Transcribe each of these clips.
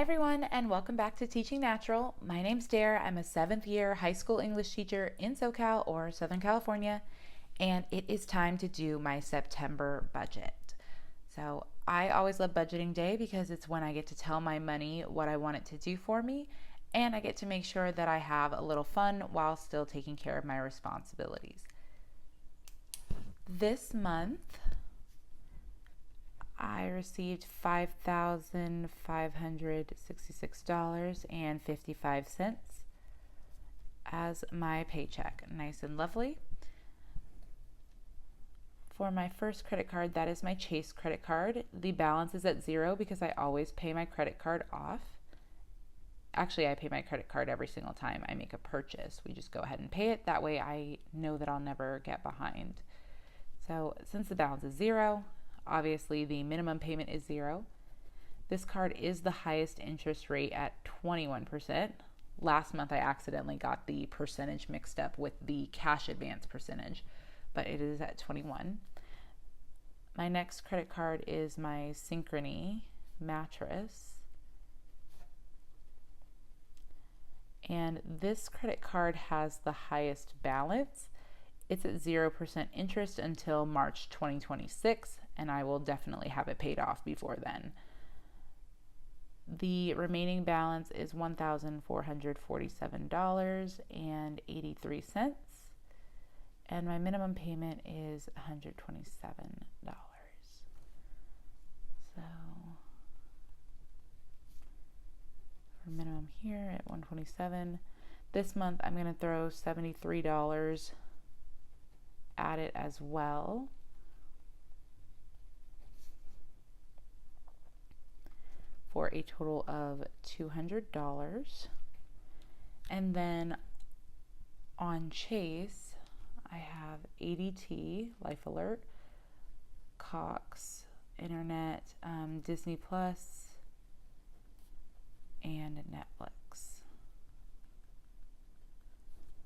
Hi everyone, and welcome back to Teaching Natural. My name's Dare. I'm a 7th year high school English teacher in SoCal or Southern California, and it is time to do my September budget. So I always love budgeting day because it's when I get to tell my money what I want it to do for me, and I get to make sure that I have a little fun while still taking care of my responsibilities. This month, I received $5,566.55 as my paycheck. Nice and lovely. For my first credit card, that is my Chase credit card. The balance is at zero because I always pay my credit card off. Actually, I pay my credit card every single time I make a purchase. We just go ahead and pay it. That way I know that I'll never get behind. So since the balance is zero, obviously the minimum payment is zero. This card is the highest interest rate at 21%. Last month I accidentally got the percentage mixed up with the cash advance percentage, but it is at 21. My next credit card is my Synchrony mattress. And this credit card has the highest balance. It's at 0% interest until March 2026, and I will definitely have it paid off before then. The remaining balance is $1,447.83, and my minimum payment is $127. So for minimum here at $127, this month I'm going to throw $73 at it as well. For a total of $200. And then on Chase, I have ADT, Life Alert, Cox, Internet, Disney Plus, and Netflix.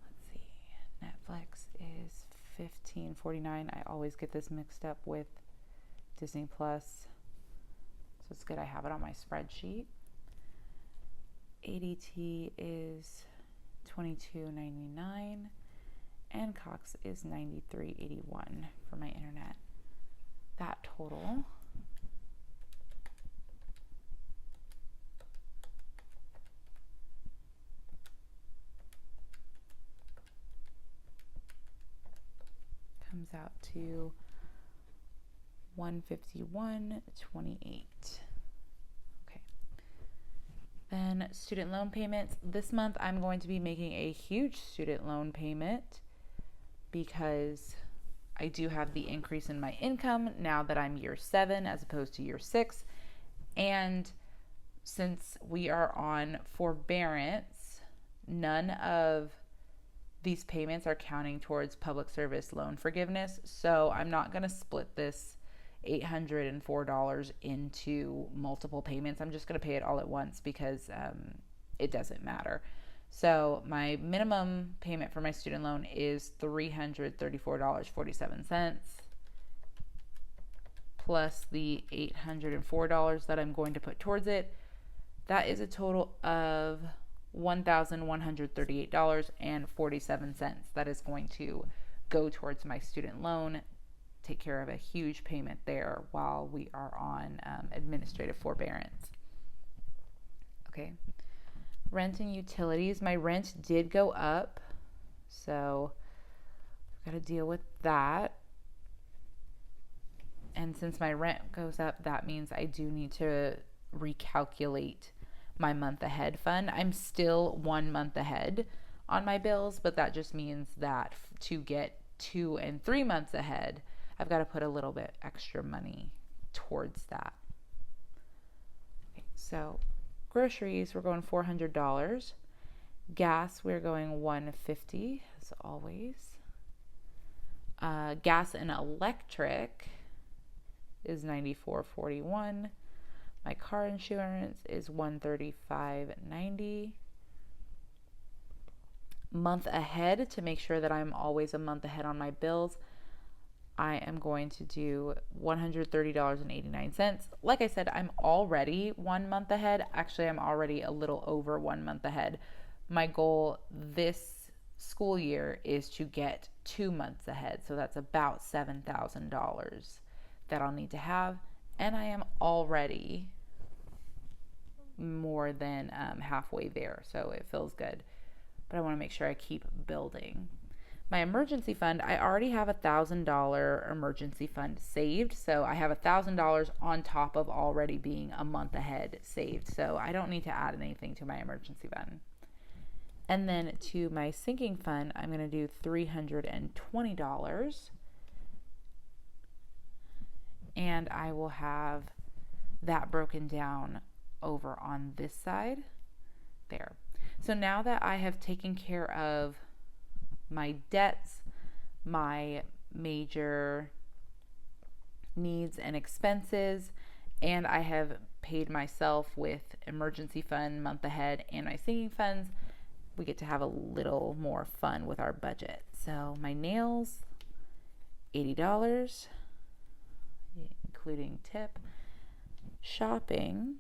Let's see, Netflix is $15.49. I always get this mixed up with Disney Plus. So it's good I have it on my spreadsheet. ADT is $22.99 and Cox is $93.81 for my internet. That total comes out to $151.28. Okay. Then student loan payments. This month I'm going to be making a huge student loan payment because I do have the increase in my income now that I'm year 7 as opposed to year 6. And since we are on forbearance, none of these payments are counting towards public service loan forgiveness. So I'm not going to split this $804 into multiple payments. I'm just going to pay it all at once because it doesn't matter. So my minimum payment for my student loan is $334.47 plus the $804 that I'm going to put towards it. That is a total of $1,138.47 that is going to go towards my student loan, take care of a huge payment there while we are on administrative forbearance. Okay. Rent and utilities. My rent did go up, so I've got to deal with that. And since my rent goes up, that means I do need to recalculate my month ahead fund. I'm still 1 month ahead on my bills, but that just means that to get 2 and 3 months ahead, I've got to put a little bit extra money towards that. Okay, so groceries, we're going $400. Gas, we're going $150 as always. Gas and electric is $94.41. My car insurance is $135.90. Month ahead, to make sure that I'm always a month ahead on my bills, I am going to do $130.89. Like I said, I'm already 1 month ahead. Actually, I'm already a little over 1 month ahead. My goal this school year is to get 2 months ahead. So that's about $7,000 that I'll need to have. And I am already more than halfway there. So it feels good. But I want to make sure I keep building. My emergency fund, I already have $1,000 emergency fund saved. So I have $1,000 on top of already being a month ahead saved. So I don't need to add anything to my emergency fund. And then to my sinking fund, I'm going to do $320. And I will have that broken down over on this side there. So now that I have taken care of my debts, my major needs and expenses, and I have paid myself with emergency fund month ahead and my sinking funds, we get to have a little more fun with our budget. So my nails, $80, including tip. Shopping,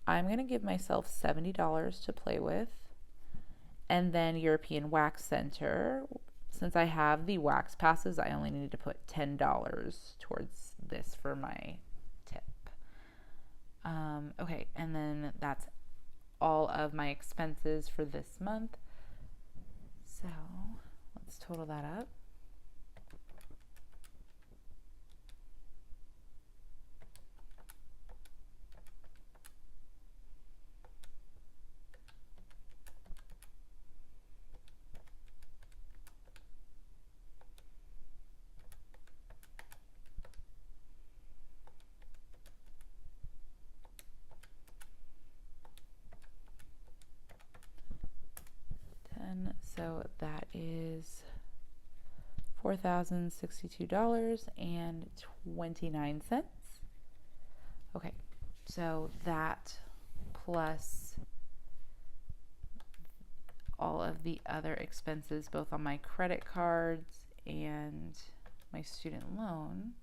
I'm going to give myself $70 to play with. And then European Wax Center, since I have the wax passes, I only need to put $10 towards this for my tip. Okay, and then that's all of my expenses for this month. So let's total that up. So that is $4,062.29. Okay, so that plus all of the other expenses, both on my credit cards and my student loan,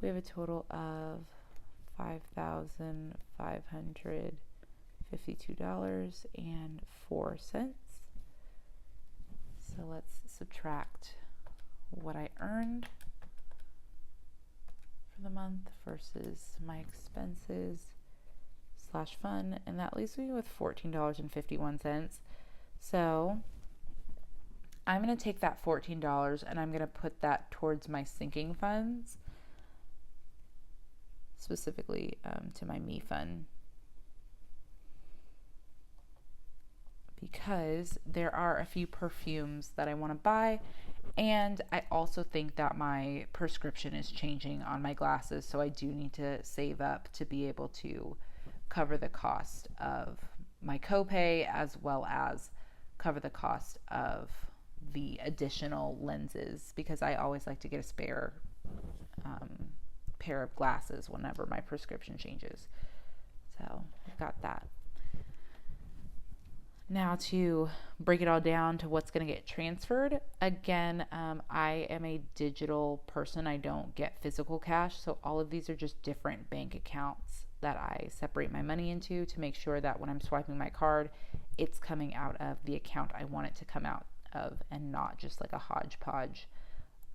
we have a total of $5,552.04. So let's subtract what I earned for the month versus my expenses / fun, and that leaves me with $14.51. So I'm going to take that $14 and I'm going to put that towards my sinking funds, specifically to my me fund, because there are a few perfumes that I want to buy, and I also think that my prescription is changing on my glasses, so I do need to save up to be able to cover the cost of my copay as well as cover the cost of the additional lenses, because I always like to get a spare pair of glasses whenever my prescription changes. So I've got that. Now to break it all down to what's going to get transferred. Again, I am a digital person. I don't get physical cash. So all of these are just different bank accounts that I separate my money into to make sure that when I'm swiping my card, it's coming out of the account I want it to come out of and not just like a hodgepodge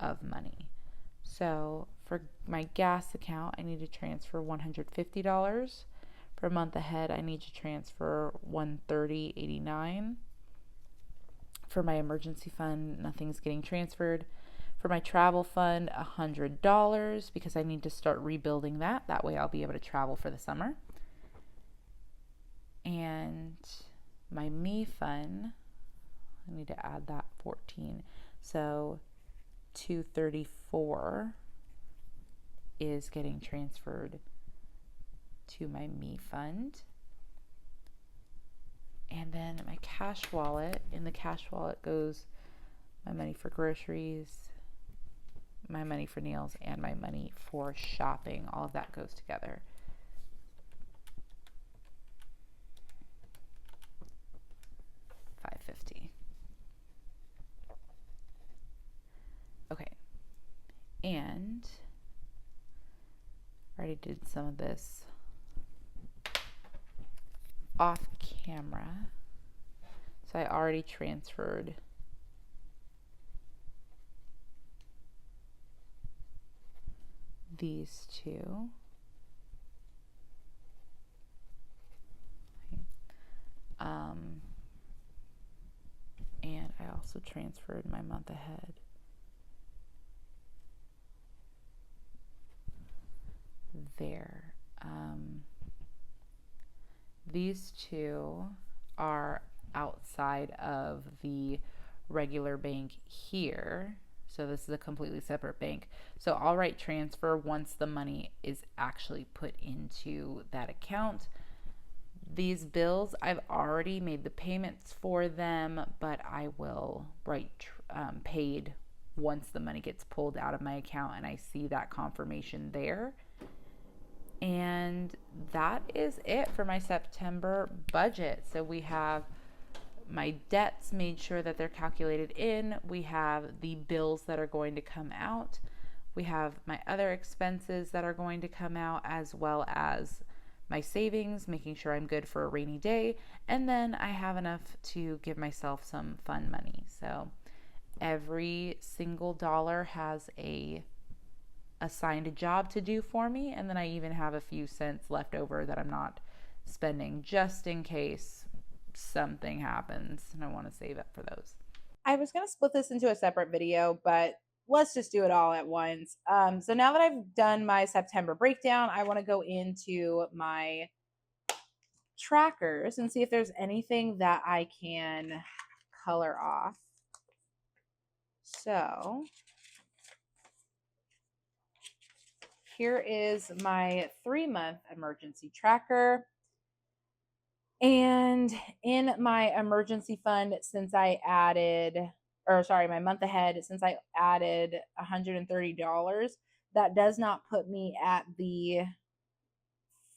of money. So for my gas account, I need to transfer $150. For a month ahead, I need to transfer $130.89. For my emergency fund, nothing's getting transferred. For my travel fund, $100 because I need to start rebuilding that. That way I'll be able to travel for the summer. And my me fund, I need to add that 14. So $234 is getting transferred to my me fund. And then my cash wallet, in the cash wallet goes my money for groceries, my money for nails, and my money for shopping. All of that goes together. And I already did some of this off camera. So I already transferred these two. And I also transferred my month ahead. There. These two are outside of the regular bank here. So this is a completely separate bank. So I'll write transfer once the money is actually put into that account. These bills, I've already made the payments for them, but I will write paid once the money gets pulled out of my account and I see that confirmation there. And that is it for my September budget. So we have my debts made sure that they're calculated in. We have the bills that are going to come out. We have my other expenses that are going to come out, as well as my savings, making sure I'm good for a rainy day. And then I have enough to give myself some fun money. So every single dollar has assigned a job to do for me. And then I even have a few cents left over that I'm not spending just in case something happens, and I want to save up for those. I was going to split this into a separate video, but let's just do it all at once. So now that I've done my September breakdown, I want to go into my trackers and see if there's anything that I can color off. So here is my 3-month emergency tracker. And in my emergency fund, since I added, my month ahead, since I added $130, that does not put me at the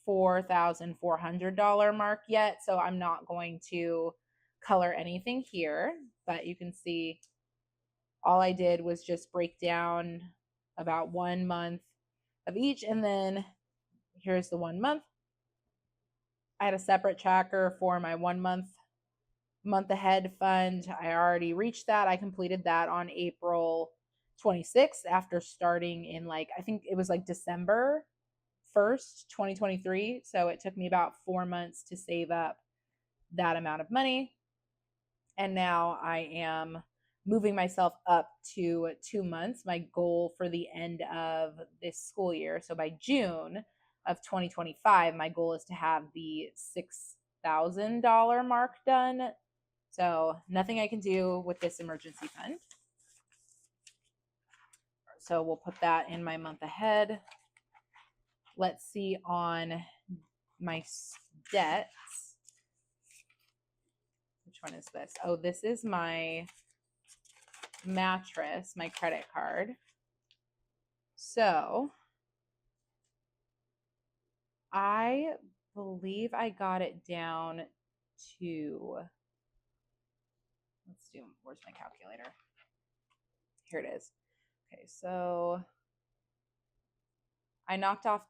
$4,400 mark yet. So I'm not going to color anything here, but you can see all I did was just break down about 1 month of each. And then here's the 1 month. I had a separate tracker for my 1 month ahead fund. I already reached that. I completed that on April 26th after starting in I think it was December 1st, 2023. So it took me about 4 months to save up that amount of money. And now I am moving myself up to 2 months. My goal for the end of this school year. So by June of 2025, my goal is to have the $6,000 mark done. So nothing I can do with this emergency fund. So we'll put that in my month ahead. Let's see on my debts. Which one is this? Oh, this is my mattress, my credit card. So I believe I got it down to, where's my calculator? Here it is. Okay, so I knocked off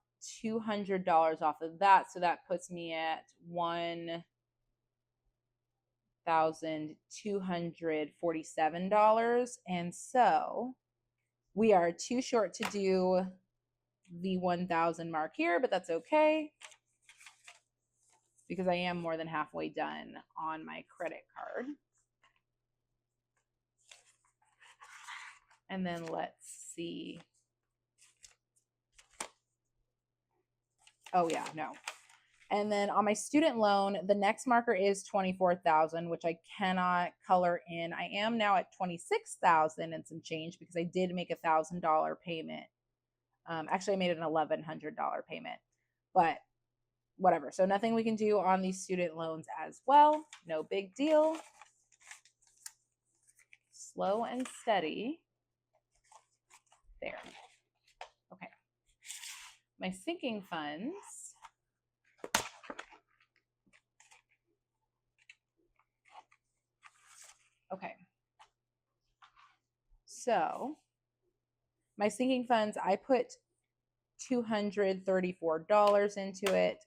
$200 off of that. So that puts me at $1,247. And so we are too short to do the 1,000 mark here, but that's okay because I am more than halfway done on my credit card. And then let's see. Oh yeah, no. And then on my student loan, the next marker is $24,000, which I cannot color in. I am now at $26,000 and some change because I did make $1,000 payment. Actually, I made an $1,100 payment, but whatever. So nothing we can do on these student loans as well. No big deal. Slow and steady. There. Okay. My sinking funds. Okay. So my sinking funds, I put $234 into it.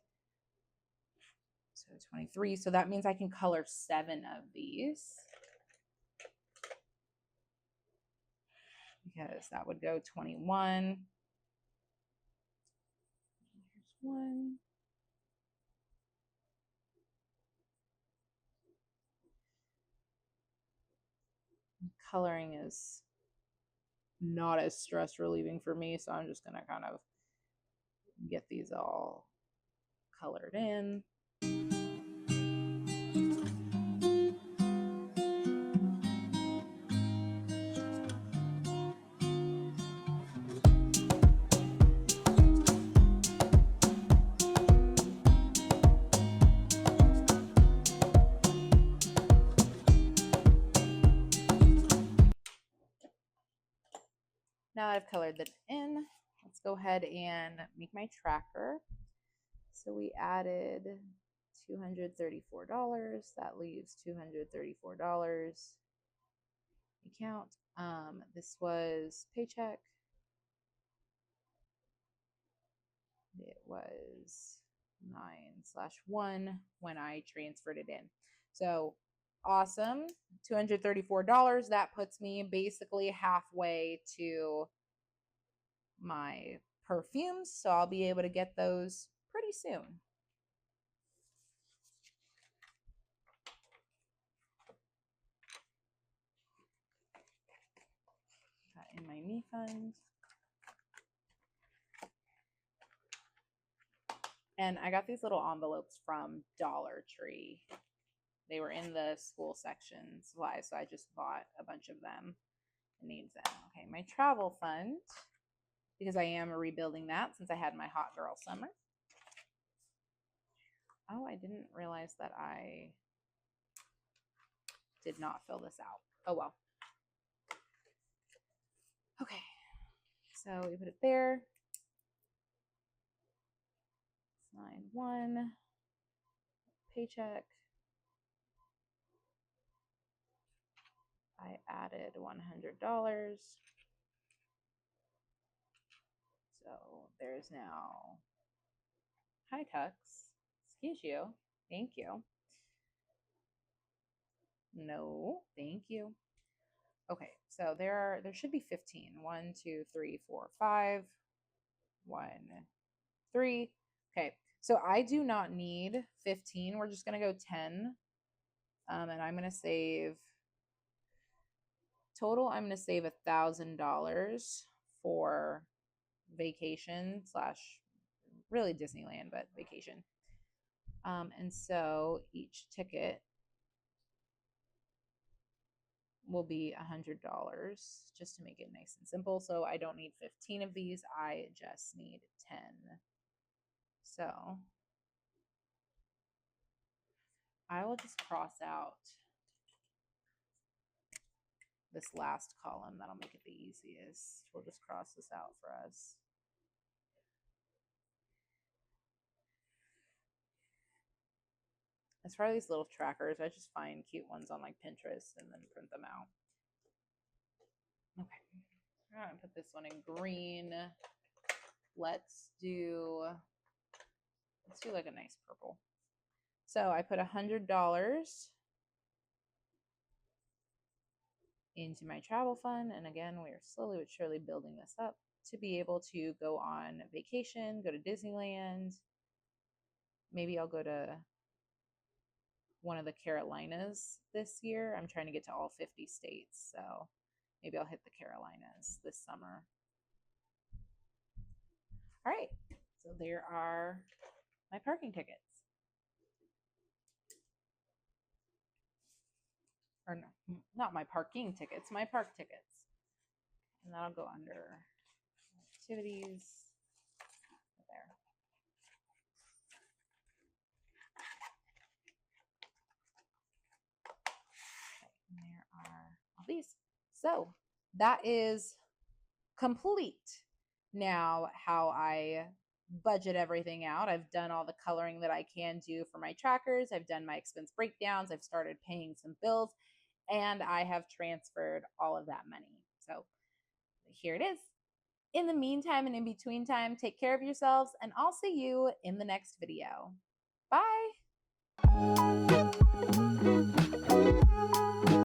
So 23. So that means I can color 7 of these. Because that would go 21. Here's one. Coloring is not as stress relieving for me, so I'm just going to kind of get these all colored in. Now I've colored them in, let's go ahead and make my tracker. So we added $234. That leaves $234 account. This was paycheck. It was 9/1 when I transferred it in. So awesome. $234. That puts me basically halfway to my perfumes. So I'll be able to get those pretty soon. Got in my me fund. And I got these little envelopes from Dollar Tree. They were in the school section supply, so I just bought a bunch of them. I need them. Okay, my travel fund, because I am rebuilding that since I had my hot girl summer. Oh, I didn't realize that I did not fill this out. Oh, well. Okay, so we put it there. 9/1, paycheck. I added $100. So there's now, hi Tux, excuse you, thank you. No, thank you. Okay, so there should be 15. 1, 2, 3, 4, 5. 1, 3. Okay, so I do not need 15. We're just gonna go 10. And I'm gonna save total. I'm gonna save $1,000 for vacation / really Disneyland, but vacation. And so each ticket will be $100 just to make it nice and simple. So I don't need 15 of these. I just need 10. So I will just cross out this last column. That'll make it the easiest. We'll just cross this out for us. As far as these little trackers, I just find cute ones on like Pinterest and then print them out. Okay, I'm gonna put this one in green. Let's do like a nice purple. So I put $100 into my travel fund, and again, we are slowly but surely building this up to be able to go on vacation, go to Disneyland. Maybe I'll go to one of the Carolinas this year. I'm trying to get to all 50 states, so maybe I'll hit the Carolinas this summer. All right, so there are my parking tickets. Or no, not my parking tickets, my park tickets. And that'll go under activities. There. Okay, and there are all these. So that is complete. Now, how I budget everything out. I've done all the coloring that I can do for my trackers. I've done my expense breakdowns. I've started paying some bills, and I have transferred all of that money. So here it is. In the meantime and in between time, take care of yourselves, and I'll see you in the next video. Bye.